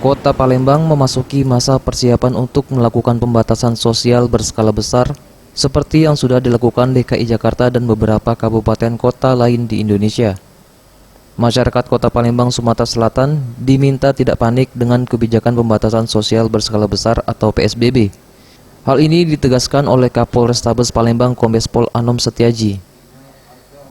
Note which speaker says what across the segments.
Speaker 1: Kota Palembang memasuki masa persiapan untuk melakukan pembatasan sosial berskala besar seperti yang sudah dilakukan DKI Jakarta dan beberapa kabupaten kota lain di Indonesia. Masyarakat Kota Palembang, Sumatera Selatan diminta tidak panik dengan kebijakan pembatasan sosial berskala besar atau PSBB. Hal ini ditegaskan oleh Kapolrestabes Palembang Kombes Pol Anom Setiaji.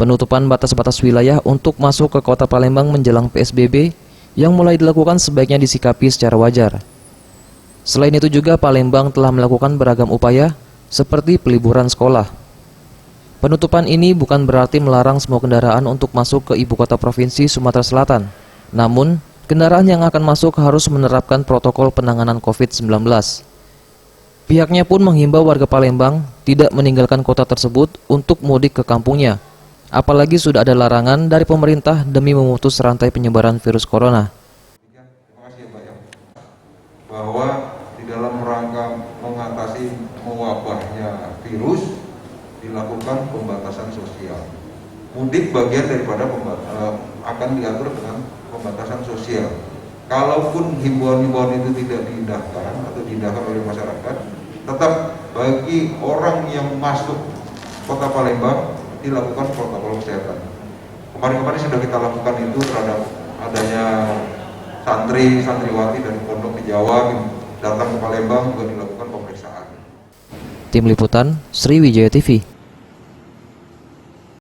Speaker 1: Penutupan batas-batas wilayah untuk masuk ke Kota Palembang menjelang PSBB yang mulai dilakukan sebaiknya disikapi secara wajar. Selain itu juga Palembang telah melakukan beragam upaya seperti peliburan sekolah. Penutupan ini bukan berarti melarang semua kendaraan untuk masuk ke ibu kota provinsi Sumatera Selatan. Namun, kendaraan yang akan masuk harus menerapkan protokol penanganan COVID-19. Pihaknya pun menghimbau warga Palembang tidak meninggalkan kota tersebut untuk mudik ke kampungnya. Apalagi sudah ada larangan dari pemerintah demi memutus rantai penyebaran virus corona.
Speaker 2: Terima kasih Pak ya. Bahwa di dalam rangka mengatasi mewabahnya virus dilakukan pembatasan sosial. Mudik bagian daripada akan diatur dengan pembatasan sosial. Kalaupun himbauan-himbauan itu tidak diindahkan atau diindahkan oleh masyarakat, tetap bagi orang yang masuk Kota Palembang dilakukan protokol kesehatan. Kemarin-kemarin sudah kita lakukan itu terhadap adanya santriwati dari pondok di Jawa datang ke Palembang juga dilakukan pemeriksaan.
Speaker 1: Tim Liputan Sriwijaya TV.